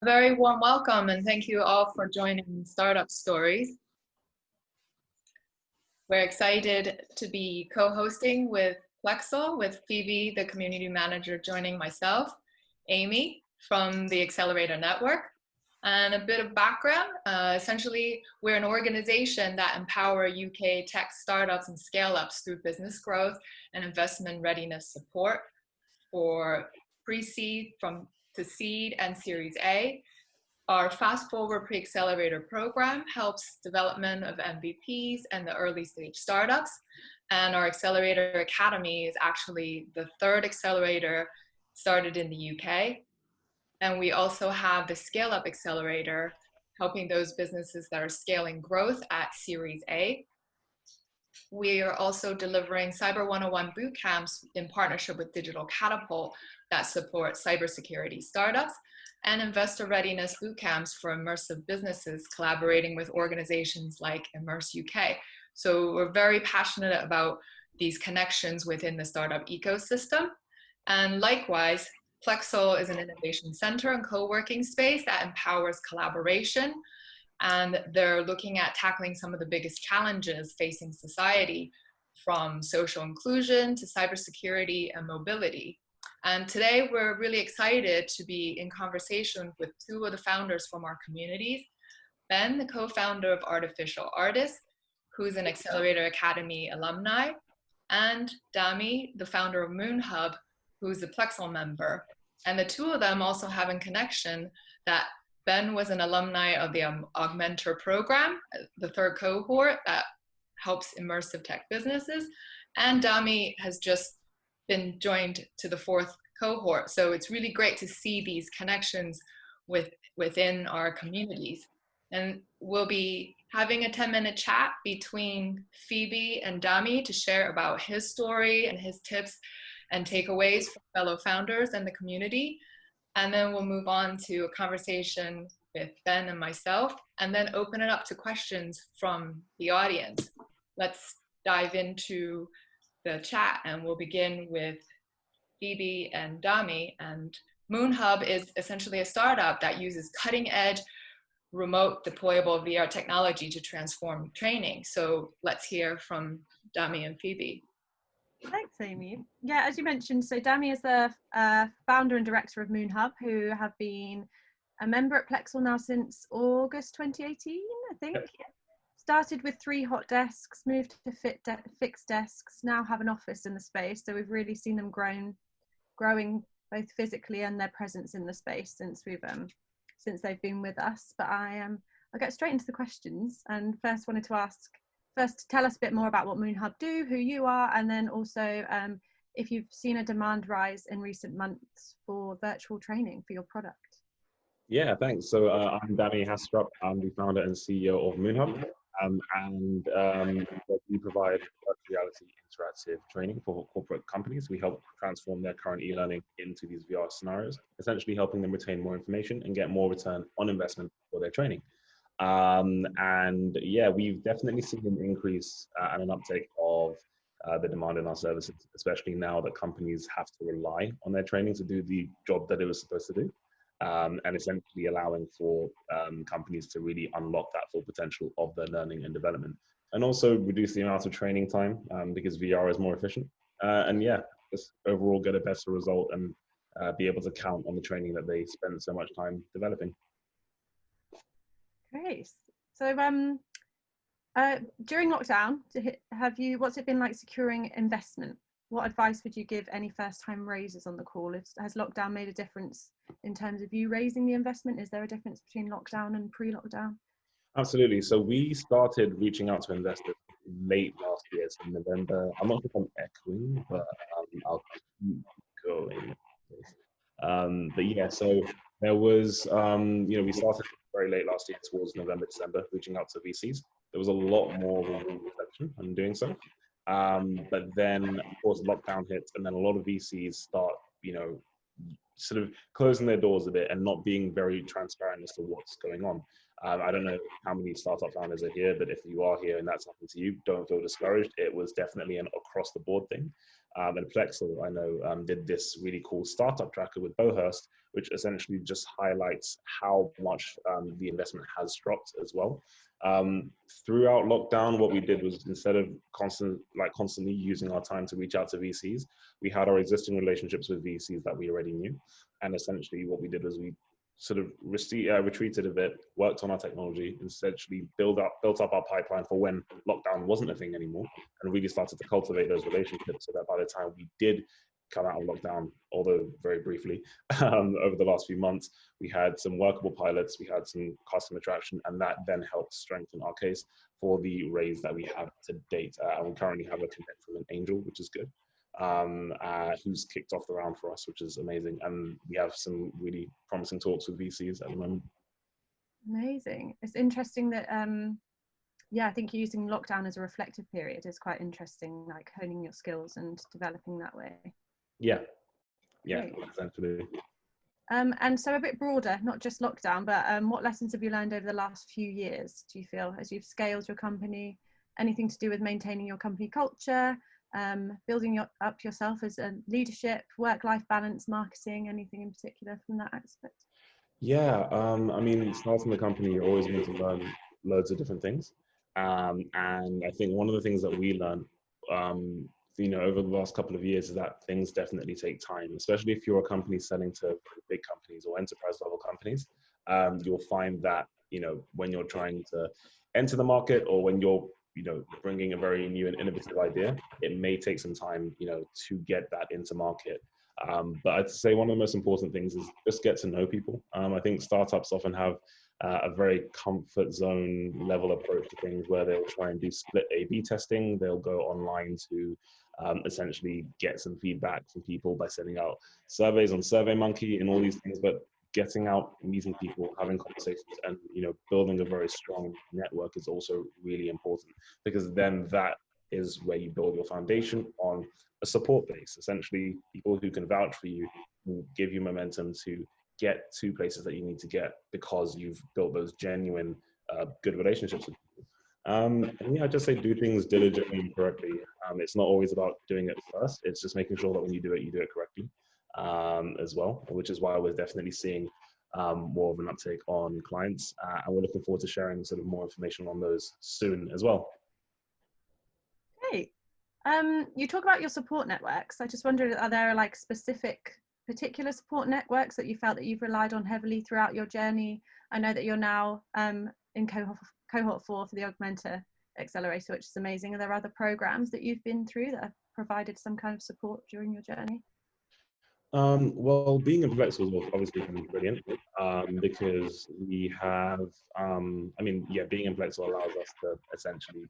Very warm welcome and thank you all for joining Startup Stories. We're excited to be co-hosting with Plexal, with Phoebe, the community manager, joining myself, Amy from the Accelerator network. And a bit of background, essentially we're an organization that empower UK tech startups and scale-ups through business growth and investment readiness support for pre-seed to seed and Series A. Our Fast Forward Pre-Accelerator program helps development of MVPs and the early stage startups. And our Accelerator Academy is actually the third accelerator started in the UK. And we also have the Scale Up Accelerator, helping those businesses that are scaling growth at Series A. We are also delivering Cyber 101 boot camps in partnership with Digital Catapult that support cybersecurity startups, and investor readiness boot camps for immersive businesses, collaborating with organizations like Immerse UK. So we're very passionate about these connections within the startup ecosystem. And likewise, Plexal is an innovation center and co-working space that empowers collaboration. And they're looking at tackling some of the biggest challenges facing society, from social inclusion to cybersecurity and mobility. And today we're really excited to be in conversation with two of the founders from our communities. Ben, the co-founder of Artificial Artists, who's an Accelerator Academy alumni, and Dami, the founder of MOONHUB, who's a Plexal member. And the two of them also have in connection that Ben was an alumni of the Augmentor program, the third cohort that helps immersive tech businesses. And Dami has just been joined to the fourth cohort. So it's really great to see these connections within our communities. And we'll be having a 10-minute chat between Phoebe and Dami to share about his story and his tips and takeaways for fellow founders and the community. And then we'll move on to a conversation with Ben and myself, and then open it up to questions from the audience. Let's dive into the chat, and we'll begin with Phoebe and Dami. And MOONHUB is essentially a startup that uses cutting-edge remote deployable VR technology to transform training. So let's hear from Dami and Phoebe. Thanks, Amy. Yeah, as you mentioned, so Dami is the founder and director of MOONHUB, who have been a member at Plexal now since August 2018, I think. Yep. Started with 3 hot desks, moved to fixed desks, now have an office in the space. So we've really seen them growing both physically and their presence in the space since they've been with us. But I'll get straight into the questions, and first wanted to ask, tell us a bit more about what MOONHUB do, who you are, and then also if you've seen a demand rise in recent months for virtual training for your product. Yeah, thanks. So I'm Dami Hastrup. I'm the founder and CEO of MOONHUB, and we provide virtual reality interactive training for corporate companies. We help transform their current e-learning into these VR scenarios, essentially helping them retain more information and get more return on investment for their training. And yeah, we've definitely seen an increase and an uptake of the demand in our services, especially now that companies have to rely on their training to do the job that it was supposed to do, and essentially allowing for companies to really unlock that full potential of their learning and development, and also reduce the amount of training time because VR is more efficient, and yeah, just overall get a better result and be able to count on the training that they spend so much time developing. Great. So during lockdown, what's it been like securing investment? What advice would you give any first-time raisers on the call? Has lockdown made a difference in terms of you raising the investment? Is there a difference between lockdown and pre-lockdown? Absolutely. So we started reaching out to investors late last year, so in November. I'm not sure if I'm echoing, but I'll keep going. But yeah, so there was, we started very late last year towards November, December, reaching out to VCs. There was a lot more reception in doing so. But then, of course, lockdown hits, and then a lot of VCs start, sort of closing their doors a bit and not being very transparent as to what's going on. I don't know how many startup founders are here, but if you are here and that's happened to you, don't feel discouraged. It was definitely an across the board thing. And Plexal, I know, did this really cool startup tracker with Bohurst, which essentially just highlights how much the investment has dropped as well. Throughout lockdown, what we did was, instead of constantly using our time to reach out to VCs, we had our existing relationships with VCs that we already knew. And essentially what we did was we sort of retreated a bit, worked on our technology, and essentially built up our pipeline for when lockdown wasn't a thing anymore, and really started to cultivate those relationships so that by the time we did come out of lockdown, although very briefly, over the last few months, we had some workable pilots, we had some customer traction, and that then helped strengthen our case for the raise that we have to date. And we currently have a commit from an angel, which is good, who's kicked off the round for us, which is amazing. And we have some really promising talks with VCs at the moment. Amazing. It's interesting that, yeah, I think using lockdown as a reflective period is quite interesting, like honing your skills and developing that way. Yeah, essentially. And so a bit broader, not just lockdown, but what lessons have you learned over the last few years, do you feel, as you've scaled your company? Anything to do with maintaining your company culture, building up yourself as a leadership, work-life balance, marketing, anything in particular from that aspect? Yeah, I mean, starting the company, you're always going to learn loads of different things. And I think one of the things that we learned, over the last couple of years, is that things definitely take time, especially if you're a company selling to big companies or enterprise level companies. You'll find that, when you're trying to enter the market, or when you're, bringing a very new and innovative idea, it may take some time, to get that into market. But I'd say one of the most important things is just get to know people. I think startups often have a very comfort zone level approach to things, where they'll try and do split A/B testing. They'll go online to essentially get some feedback from people by sending out surveys on SurveyMonkey and all these things. But getting out, meeting people, having conversations, and building a very strong network is also really important, because then that is where you build your foundation on a support base. Essentially, people who can vouch for you will give you momentum to get to places that you need to get, because you've built those genuine good relationships with people. And yeah, I just say do things diligently and correctly. It's not always about doing it first. It's just making sure that when you do it correctly as well, which is why we're definitely seeing more of an uptake on clients. And we're looking forward to sharing sort of more information on those soon as well. Great. You talk about your support networks. I just wondered, are there like specific particular support networks that you felt that you've relied on heavily throughout your journey? I know that you're now in cohort 4 for the Augmenter Accelerator, which is amazing. Are there other programs that you've been through that have provided some kind of support during your journey? Well, being in Plexal has obviously been brilliant, because we have, being in Plexal allows us to essentially,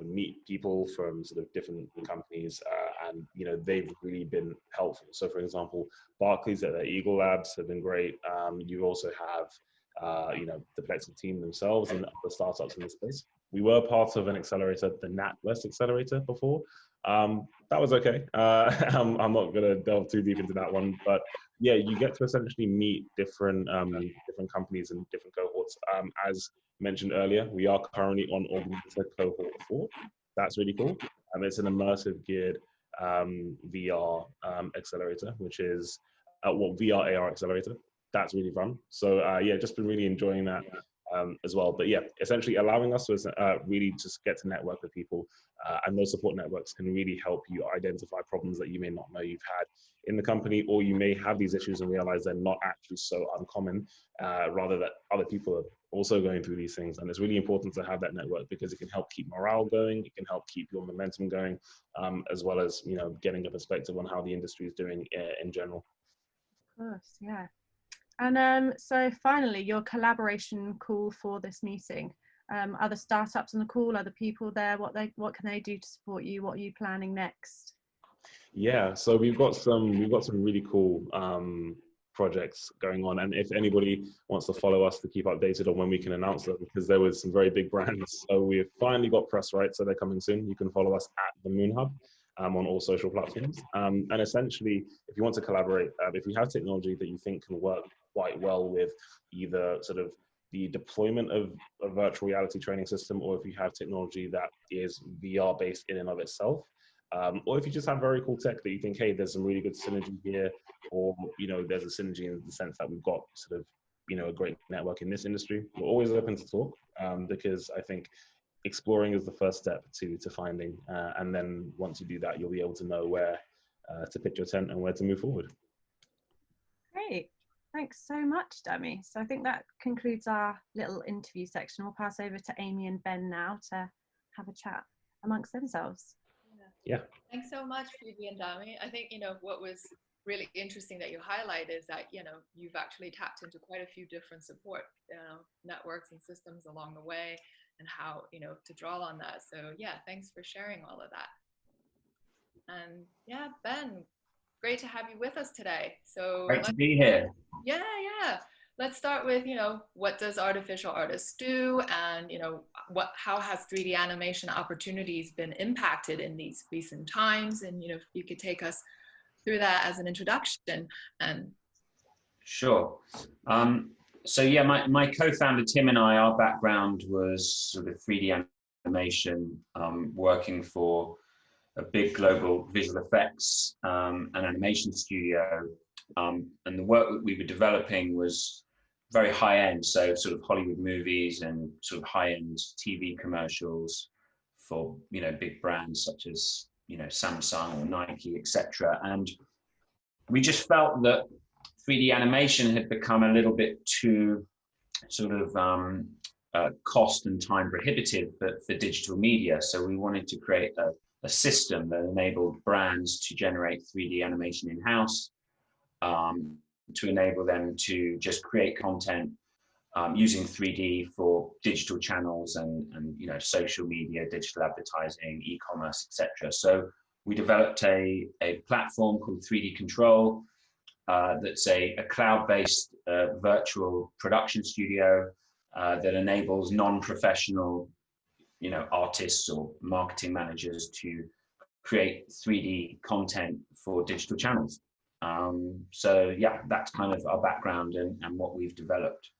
meet people from sort of different companies, and they've really been helpful. So, for example, Barclays at their Eagle Labs have been great. You also have, the Plexal team themselves and the startups in the space. We were part of an accelerator, the NatWest Accelerator, before. That was okay. I'm not going to delve too deep into that one, but yeah, you get to essentially meet different companies and different cohorts. As mentioned earlier, we are currently on Augmenter cohort 4. That's really cool. It's an immersive geared VR accelerator, which is VR AR accelerator. That's really fun. So yeah, just been really enjoying that as well. But yeah, essentially allowing us to really just get to network with people, and those support networks can really help you identify problems that you may not know you've had in the company, or you may have these issues and realize they're not actually so uncommon, rather that other people are also going through these things. And it's really important to have that network, because it can help keep morale going, it can help keep your momentum going, as well as getting a perspective on how the industry is doing in general. Of course, yeah. And so finally, your collaboration call for this meeting. Are the startups on the call? Are the people there? What can they do to support you? What are you planning next? Yeah, so we've got some really cool projects going on, and if anybody wants to follow us to keep updated on when we can announce them, because there was some very big brands. So we've finally got press rights, so they're coming soon. You can follow us at the MOONHUB on all social platforms. And essentially, if you want to collaborate, if you have technology that you think can work quite well with either sort of the deployment of a virtual reality training system, or if you have technology that is VR based in and of itself, or if you just have very cool tech that you think, hey, there's some really good synergy here, or there's a synergy in the sense that we've got sort of a great network in this industry. We're always open to talk, because I think exploring is the first step to finding, and then once you do that, you'll be able to know where to pitch your tent and where to move forward. Great. Thanks so much, Demi. So I think that concludes our little interview section. We'll pass over to Amy and Ben now to have a chat amongst themselves. Yeah. Thanks so much, Phoebe and Dami. I think, what was really interesting that you highlight is that, you've actually tapped into quite a few different support networks and systems along the way, and how, to draw on that. So yeah, thanks for sharing all of that. And yeah, Ben, great to have you with us today. So great to be here. Yeah. Let's start with, what does Artificial Artists do, and, how has 3D animation opportunities been impacted in these recent times? And, if you could take us through that as an introduction. And Sure. So yeah, my co-founder Tim and I, our background was sort of 3D animation, working for a big global visual effects and animation studio. And the work that we were developing was very high end, so sort of Hollywood movies and sort of high end TV commercials for big brands such as Samsung or Nike, etc. And we just felt that 3D animation had become a little bit too sort of cost and time prohibitive for digital media. So we wanted to create a system that enabled brands to generate 3D animation in-house, to enable them to just create content using 3D for digital channels and social media, digital advertising, e-commerce, etc. So we developed a platform called 3D Control, that's a cloud-based virtual production studio that enables non-professional artists or marketing managers to create 3D content for digital channels. So yeah, that's kind of our background and what we've developed.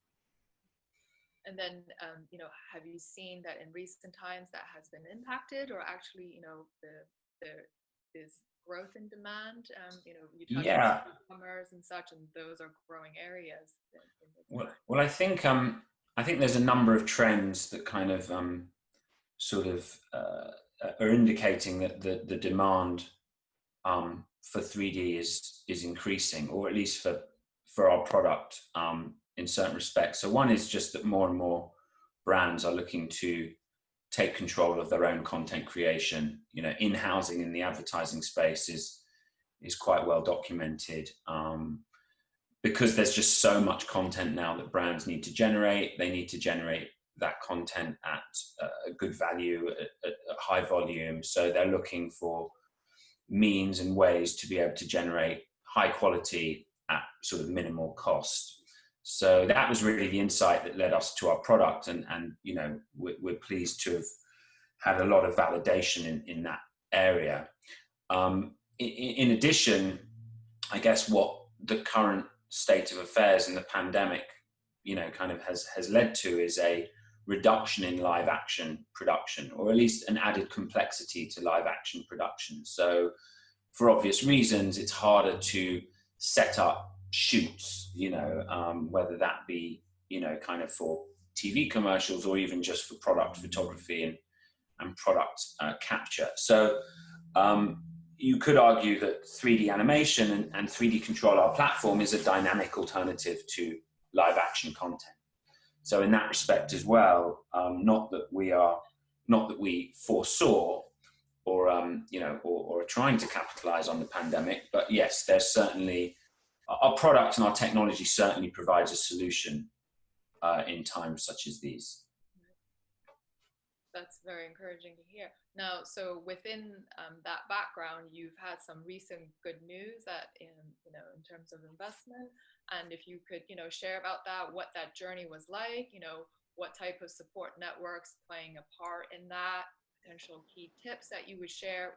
And then, have you seen that in recent times that has been impacted, or actually, there is growth in demand? You talked about e-commerce and such, and those are growing areas. Well, I think there's a number of trends that kind of sort of are indicating that the demand for 3D is increasing, or at least for our product in certain respects. So one is just that more and more brands are looking to take control of their own content creation. In-housing in the advertising space is quite well documented, because there's just so much content now that brands need to generate. They need to generate that content at a good value, at high volume. So they're looking for means and ways to be able to generate high quality at sort of minimal cost. So that was really the insight that led us to our product, and we're pleased to have had a lot of validation in that area. In addition, I guess what the current state of affairs in the pandemic kind of has led to is a reduction in live action production, or at least an added complexity to live action production. So for obvious reasons, it's harder to set up shoots, whether that be, kind of for TV commercials or even just for product photography and product capture. So you could argue that 3D animation and 3D Control, our platform, is a dynamic alternative to live action content. So in that respect as well, not that we foresaw or are trying to capitalize on the pandemic, but yes, there's certainly our product and our technology certainly provides a solution in times such as these. That's very encouraging to hear. Now, so within that background, you've had some recent good news that in terms of investment, and if you could, share about that, what that journey was like, what type of support networks playing a part in that, potential key tips that you would share,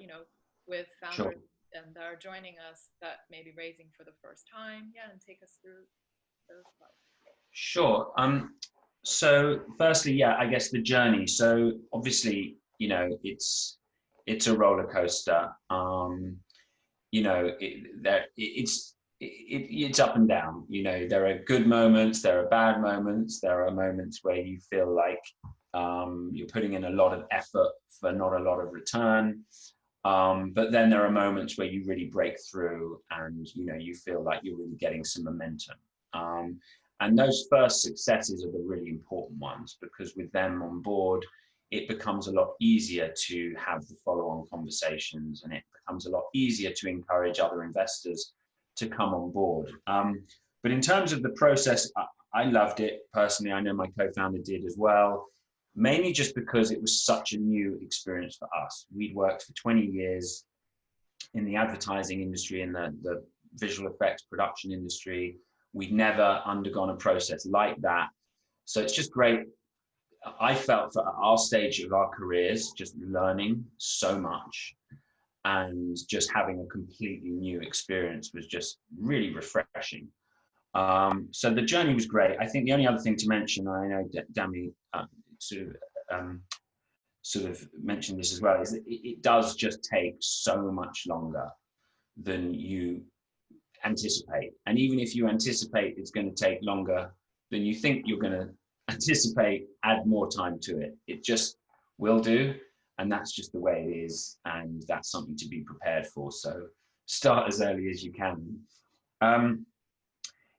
with founders that are joining us that may be raising for the first time. Yeah, and take us through those parts. Sure. So firstly, yeah, I guess the journey. So obviously, it's a roller coaster. It's up and down. There are good moments, there are bad moments, there are moments where you feel like you're putting in a lot of effort for not a lot of return. But then there are moments where you really break through and you feel like you're really getting some momentum. And those first successes are the really important ones, because with them on board, it becomes a lot easier to have the follow-on conversations, and it becomes a lot easier to encourage other investors to come on board. But in terms of the process, I loved it personally. I know my co-founder did as well, mainly just because it was such a new experience for us. We'd worked for 20 years in the advertising industry, in the visual effects production industry. We'd never undergone a process like that. So it's just great. I felt for our stage of our careers, just learning so much and just having a completely new experience was just really refreshing. So the journey was great. I think the only other thing to mention, I know Dami sort of mentioned this as well, is that it does just take so much longer than you anticipate. And even if you anticipate it's going to take longer than you think you're going to anticipate, add more time to it. It just will do. And that's just the way it is. And that's something to be prepared for. So start as early as you can.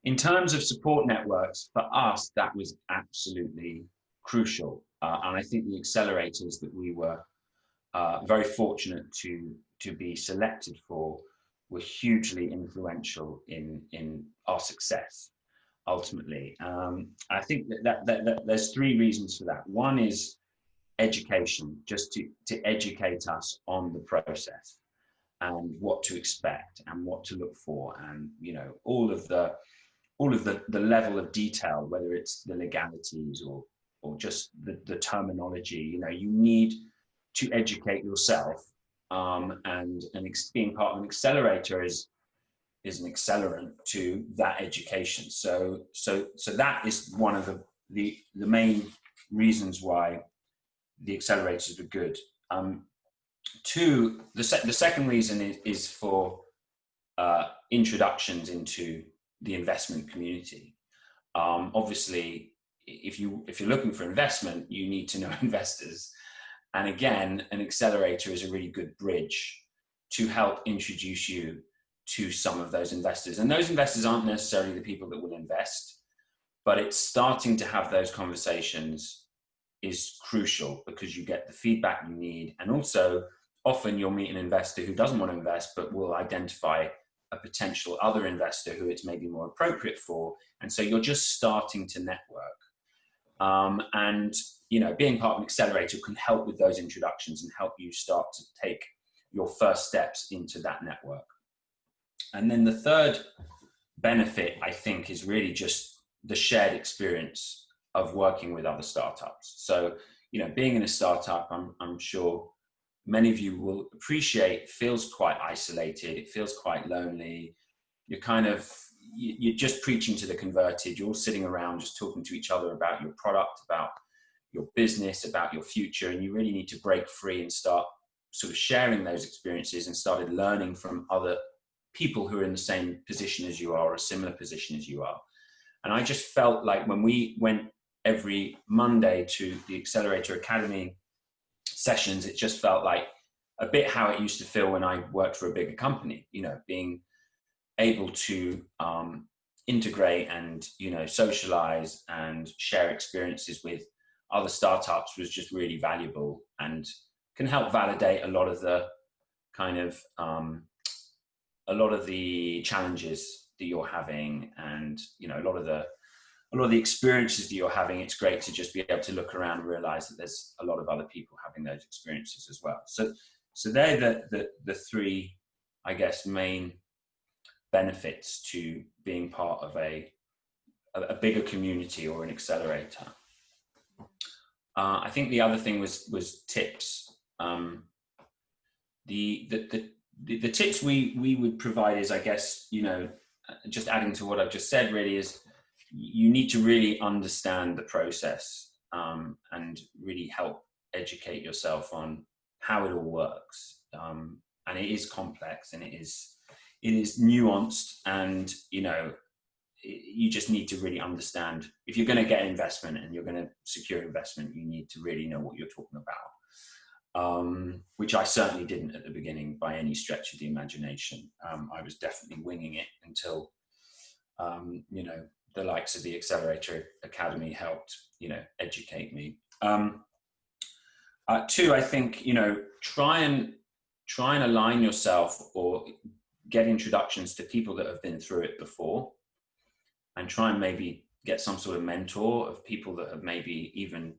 In terms of support networks, for us, that was absolutely crucial. And I think the accelerators that we were very fortunate to be selected for were hugely influential in our success, ultimately. I think that there's three reasons for that. One is education, just to educate us on the process and what to expect and what to look for, and all of the level of detail, whether it's the legalities or just the terminology. You need to educate yourself, and being part of an accelerator is an accelerant to that education. So that is one of the main reasons why the accelerators were good. Two, the second reason is for introductions into the investment community. Obviously, if you're looking for investment, you need to know investors. And again, an accelerator is a really good bridge to help introduce you to some of those investors. And those investors aren't necessarily the people that will invest, but it's starting to have those conversations is crucial, because you get the feedback you need. And also, often you'll meet an investor who doesn't want to invest, but will identify a potential other investor who it's maybe more appropriate for. And so you're just starting to network. And being part of an accelerator can help with those introductions and help you start to take your first steps into that network. And then the third benefit, I think, is really just the shared experience of working with other startups. So, being in a startup, I'm sure many of you will appreciate, feels quite isolated. It feels quite lonely. You're just preaching to the converted. You're all sitting around just talking to each other about your product, about your business, about your future. And you really need to break free and start sort of sharing those experiences and started learning from other people who are in the same position as you are, or a similar position as you are. And I just felt like when we went every Monday to the Accelerator Academy sessions, it just felt like a bit how it used to feel when I worked for a bigger company, being able to integrate and, socialize and share experiences with other startups was just really valuable, and can help validate a lot of the kind of, a lot of the challenges that you're having, and, a lot of the experiences that you're having. It's great to just be able to look around and realize that there's a lot of other people having those experiences as well. So they're the three, I guess, main benefits to being part of a bigger community or an accelerator. I think the other thing was tips. The tips we would provide is, I guess, just adding to what I've just said, really, is you need to really understand the process, and really help educate yourself on how it all works. And it is complex, and it is nuanced, and you just need to really understand. If you're going to get investment and you're going to secure investment, you need to really know what you're talking about, which I certainly didn't at the beginning by any stretch of the imagination. I was definitely winging it until the likes of the Accelerator Academy helped educate me. Two, I think try and align yourself or get introductions to people that have been through it before, and try and maybe get some sort of mentor of people that have maybe even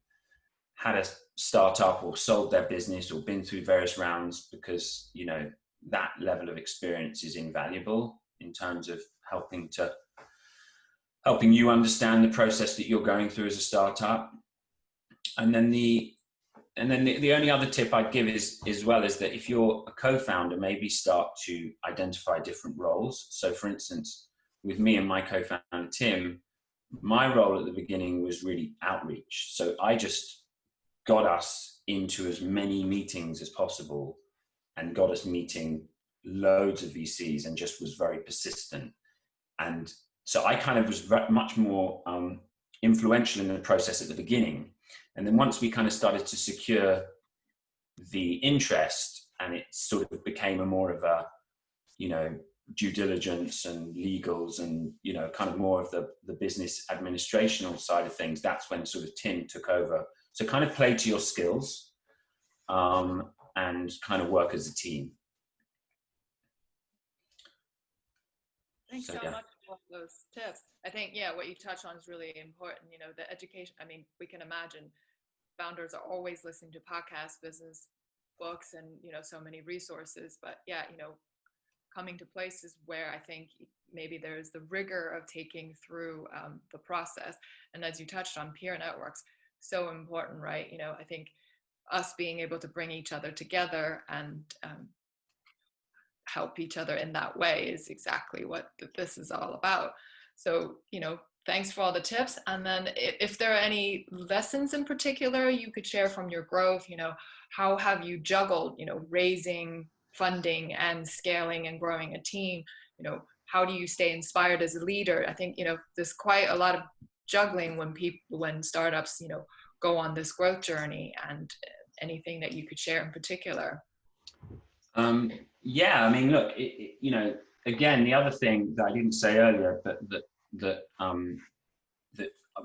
had a startup or sold their business or been through various rounds, because that level of experience is invaluable in terms of helping you understand the process that you're going through as a startup. And then the only other tip I'd give is that if you're a co-founder, maybe start to identify different roles. So for instance, with me and my co-founder, Tim, my role at the beginning was really outreach. So I just got us into as many meetings as possible and got us meeting loads of VCs, and just was very persistent. And so I kind of was much more influential in the process at the beginning. And then once we kind of started to secure the interest, and it sort of became a more of a, due diligence and legals and, kind of more of the business administrational side of things, that's when sort of Tim took over. So kind of play to your skills, and kind of work as a team. Thanks so much for those tips. I think, what you touched on is really important. The education, we can imagine founders are always listening to podcasts, business books, and, so many resources. But coming to places where I think maybe there's the rigor of taking through the process. And as you touched on, peer networks, so important, right? I think us being able to bring each other together and help each other in that way is exactly what this is all about. So, thanks for all the tips. And then if there are any lessons in particular you could share from your growth, how have you juggled, raising funding and scaling and growing a team? How do you stay inspired as a leader? I think, there's quite a lot of juggling when startups, go on this growth journey, and anything that you could share in particular. Look, again, the other thing that I didn't say earlier, but that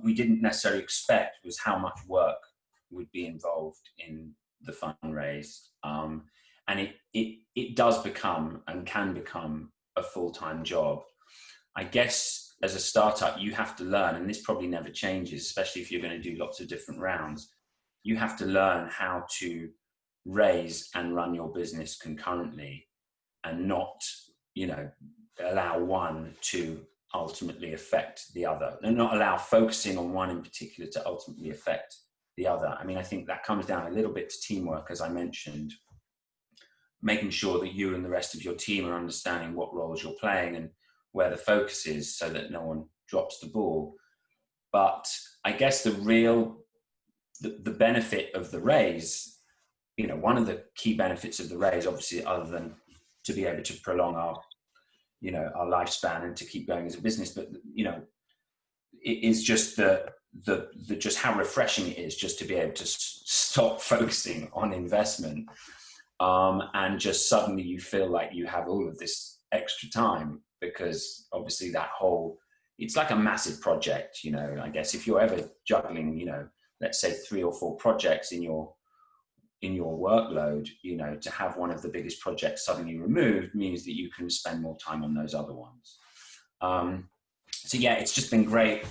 we didn't necessarily expect, was how much work would be involved in the fundraise. And it does become and can become a full-time job. I guess as a startup, you have to learn, and this probably never changes, especially if you're going to do lots of different rounds. You have to learn how to raise and run your business concurrently, and not, allow one to ultimately affect the other, and not allow focusing on one in particular to ultimately affect the other. I think that comes down a little bit to teamwork, as I mentioned, making sure that you and the rest of your team are understanding what roles you're playing and where the focus is, so that no one drops the ball. But I guess the benefit of the raise, one of the key benefits of the raise, obviously, other than to be able to prolong our lifespan and to keep going as a business, but it is just just how refreshing it is just to be able to stop focusing on investment, and just suddenly you feel like you have all of this extra time, because obviously it's like a massive project. I guess if you're ever juggling, let's say 3 or 4 projects in your workload, to have one of the biggest projects suddenly removed means that you can spend more time on those other ones. So it's just been great,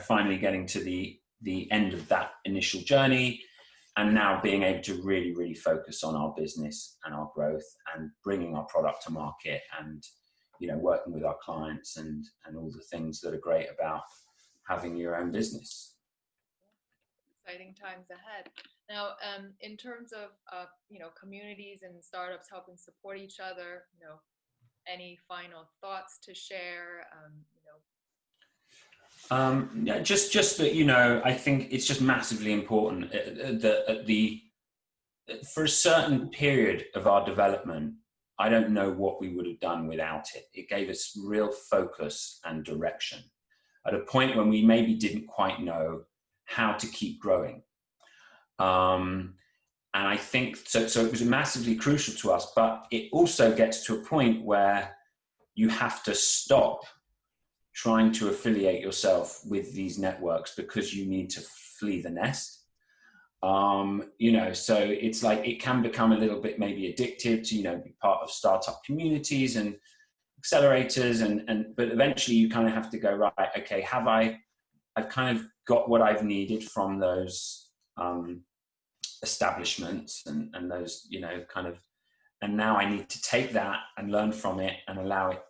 finally getting to the end of that initial journey, and now being able to really, really focus on our business and our growth, and bringing our product to market, and, working with our clients, and all the things that are great about having your own business. Exciting times ahead. Now, in terms of communities and startups helping support each other, any final thoughts to share? Yeah, just that, you know, I think it's just massively important that for a certain period of our development, I don't know what we would have done without it. It gave us real focus and direction at a point when we maybe didn't quite know how to keep growing. And I think, so it was massively crucial to us, but it also gets to a point where you have to stop trying to affiliate yourself with these networks because you need to flee the nest. You know, so it's like, it can become a little bit maybe addictive to, you know, be part of startup communities and accelerators, but eventually you kind of have to go, right, okay, I've kind of got what I've needed from those establishments and those, you know, kind of, and now I need to take that and learn from it and allow it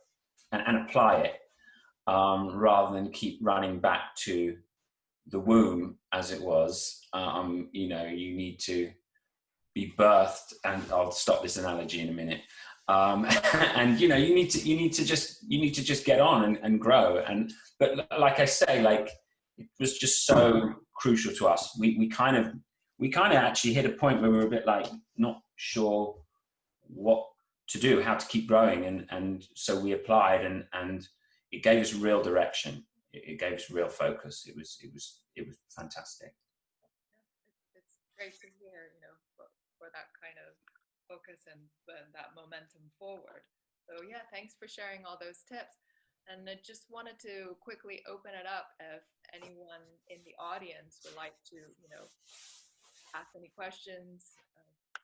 and apply it, rather than keep running back to the womb as it was. You know, you need to be birthed, and I'll stop this analogy in a minute. And you know, you need to just get on and grow. But like I say, like, it was just so crucial to us. We kind of actually hit a point where we were a bit like not sure what to do, how to keep growing, and so we applied, and it gave us real direction. It gave us real focus. It was fantastic. It's great to hear, you know, for that kind of focus and that momentum forward. So yeah, thanks for sharing all those tips. And I just wanted to quickly open it up if anyone in the audience would like to, you know, ask any questions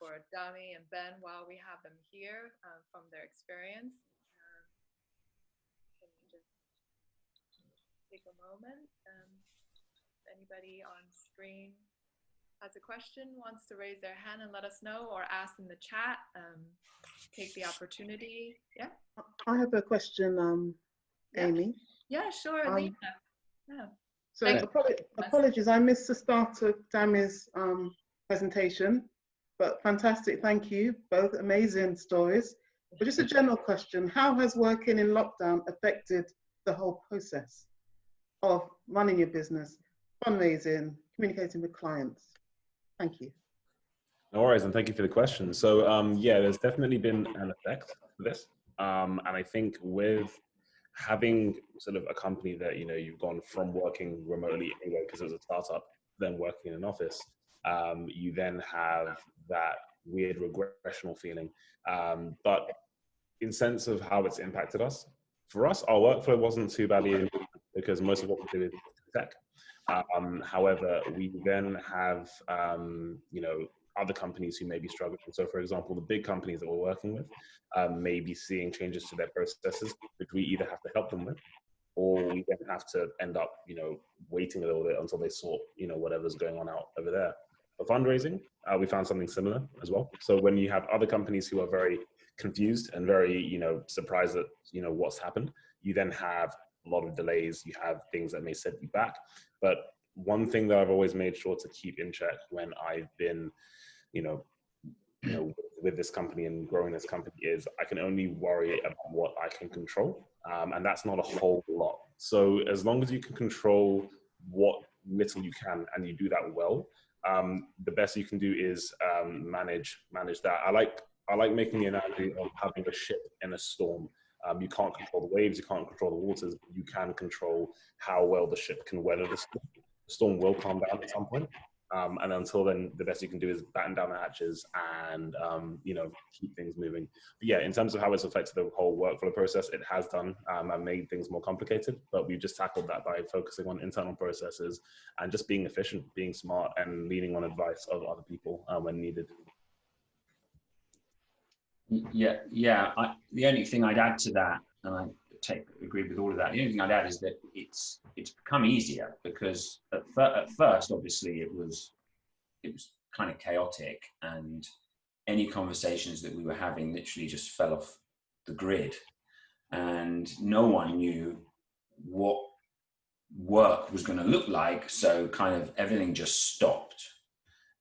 for Dami and Ben while we have them here from their experience. Can you just take a moment? If anybody on screen has a question, wants to raise their hand and let us know, or ask in the chat, take the opportunity. Yeah. I have a question, Amy. Yeah, sure, Lena. Yeah. So apologies, I missed the start of Dami's presentation, but fantastic, thank you, both amazing stories. But just a general question, how has working in lockdown affected the whole process of running your business, fundraising, communicating with clients? Thank you. No worries, and thank you for the question. So yeah, there's definitely been an effect for this. And I think with having sort of a company that, you know, you've gone from working remotely anyway, because it was a startup, then working in an office, you then have that weird regressional feeling. But in sense of how it's impacted us, for us, our workflow wasn't too badly because most of what we do is tech. However, we then have, you know, other companies who may be struggling. So for example, the big companies that we're working with may be seeing changes to their processes, which we either have to help them with, or we then have to end up, you know, waiting a little bit until they sort, you know, whatever's going on out over there. For fundraising, we found something similar as well. So when you have other companies who are very confused and very, you know, surprised at, you know, what's happened, you then have a lot of delays, you have things that may set you back. But one thing that I've always made sure to keep in check when I've been, you know, with this company and growing this company is I can only worry about what I can control. And that's not a whole lot. So as long as you can control what little you can and you do that well, the best you can do is manage that. I like making the analogy of having a ship in a storm. You can't control the waves, you can't control the waters, but you can control how well the ship can weather the storm. The storm will calm down at some point. And until then, the best you can do is batten down the hatches and, you know, keep things moving. But yeah, in terms of how it's affected the whole workflow process, it has done and made things more complicated, but we've just tackled that by focusing on internal processes and just being efficient, being smart, and leaning on advice of other people when needed. Yeah. The only thing I'd add to that, and I agree with all of that, the only thing I'd add is that it's become easier because at first, obviously, it was kind of chaotic, and any conversations that we were having literally just fell off the grid, and no one knew what work was going to look like, so kind of everything just stopped.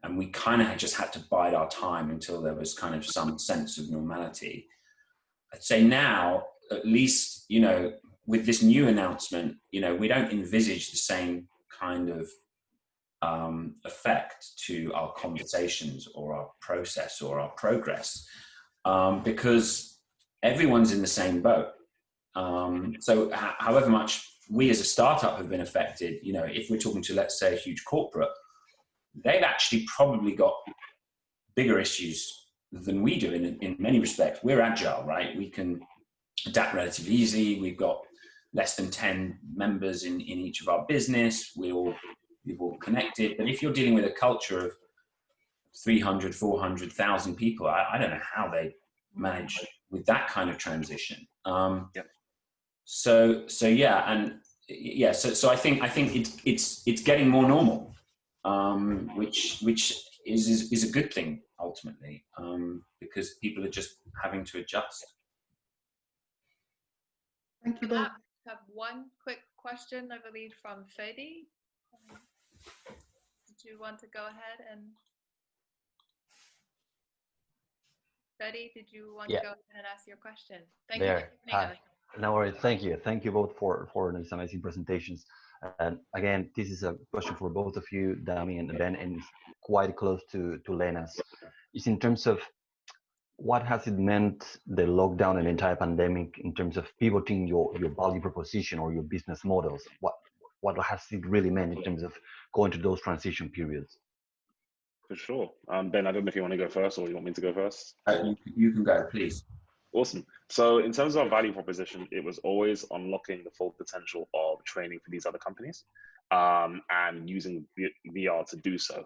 And we kind of just had to bide our time until there was kind of some sense of normality. I'd say now, at least, you know, with this new announcement, you know, we don't envisage the same kind of effect to our conversations or our process or our progress, because everyone's in the same boat. So however much we as a startup have been affected, you know, if we're talking to, let's say, a huge corporate, they've actually probably got bigger issues than we do in many respects. We're agile, right? We can adapt relatively easy. We've got less than 10 members in each of our business. We're all connected. But if you're dealing with a culture of 300, 400,000 people, I don't know how they manage with that kind of transition. So yeah, and yeah, so I think it's getting more normal, which is a good thing ultimately, because people are just having to adjust. Thank you both. I have one quick question, I believe, from Fedi. Did you want to go ahead and? Fedi, did you want to go ahead and ask your question? Thank you for joining us. No worries. Thank you. Thank you both for these amazing presentations. And again, this is a question for both of you, Dami and Ben, and it's quite close to Lena's. It's in terms of what has it meant, the lockdown and entire pandemic, in terms of pivoting your value proposition or your business models? What has it really meant in terms of going to those transition periods? For sure. Ben, I don't know if you want to go first or you want me to go first. You can go, please. Awesome. So in terms of our value proposition, it was always unlocking the full potential of training for these other companies, and using VR to do so.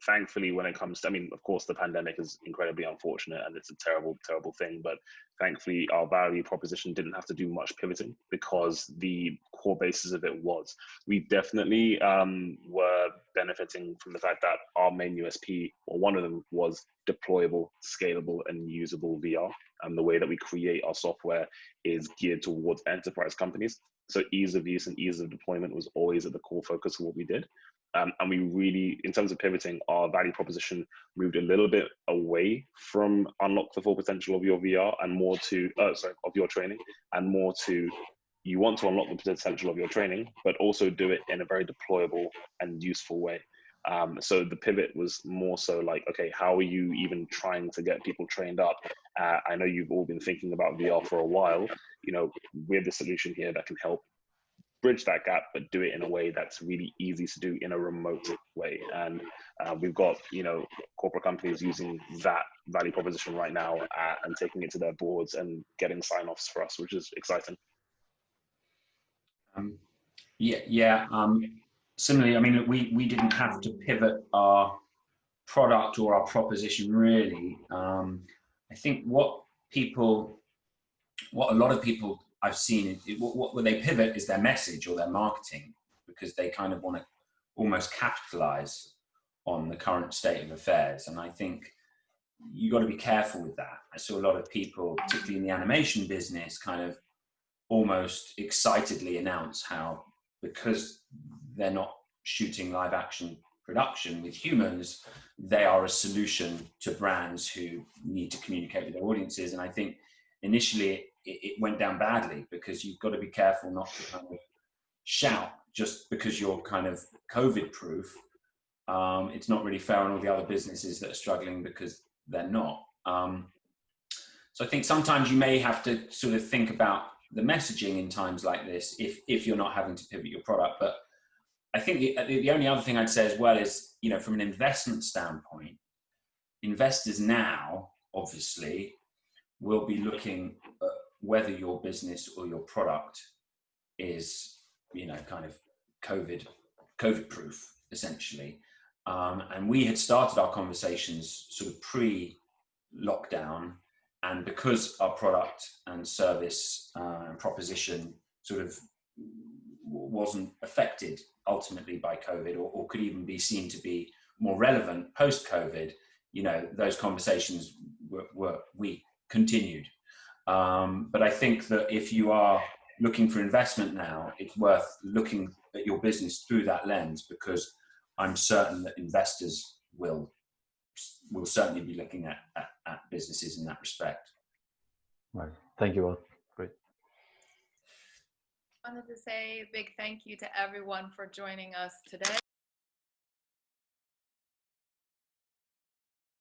Thankfully, when it comes to, I mean, of course, the pandemic is incredibly unfortunate and it's a terrible, terrible thing, but thankfully our value proposition didn't have to do much pivoting because the core basis of it was. We definitely were benefiting from the fact that our main USP, or one of them, was deployable, scalable, and usable VR. And the way that we create our software is geared towards enterprise companies. So ease of use and ease of deployment was always at the core focus of what we did. And we really, in terms of pivoting, our value proposition moved a little bit away from unlock the full potential of your VR and more to, of your training, and more to, you want to unlock the potential of your training, but also do it in a very deployable and useful way. So the pivot was more so like, okay, how are you even trying to get people trained up? I know you've all been thinking about VR for a while. You know, we're the solution here that can help bridge that gap, but do it in a way that's really easy to do in a remote way. And we've got, you know, corporate companies using that value proposition right now and taking it to their boards and getting sign-offs for us, which is exciting. Similarly, I mean, we didn't have to pivot our product or our proposition really. I think what a lot of people I've seen, what they pivot is their message or their marketing, because they kind of want to almost capitalize on the current state of affairs. And I think you got to be careful with that. I saw a lot of people, particularly in the animation business, kind of almost excitedly announce how, because they're not shooting live action production with humans, they are a solution to brands who need to communicate with their audiences. And I think initially it went down badly, because you've got to be careful not to kind of shout just because you're kind of COVID proof. It's not really fair on all the other businesses that are struggling because they're not. So I think sometimes you may have to sort of think about the messaging in times like this, if you're not having to pivot your product. But I think the only other thing I'd say as well is, you know, from an investment standpoint, investors now obviously will be looking at whether your business or your product is, you know, kind of COVID proof, essentially. And we had started our conversations sort of pre-lockdown, and because our product and service proposition sort of wasn't affected ultimately by COVID, or could even be seen to be more relevant post-COVID, you know, those conversations we continued. But I think that if you are looking for investment now, it's worth looking at your business through that lens, because I'm certain that investors will certainly be looking at businesses in that respect. Right. Thank you all. Great. wanted to say a big thank you to everyone for joining us today.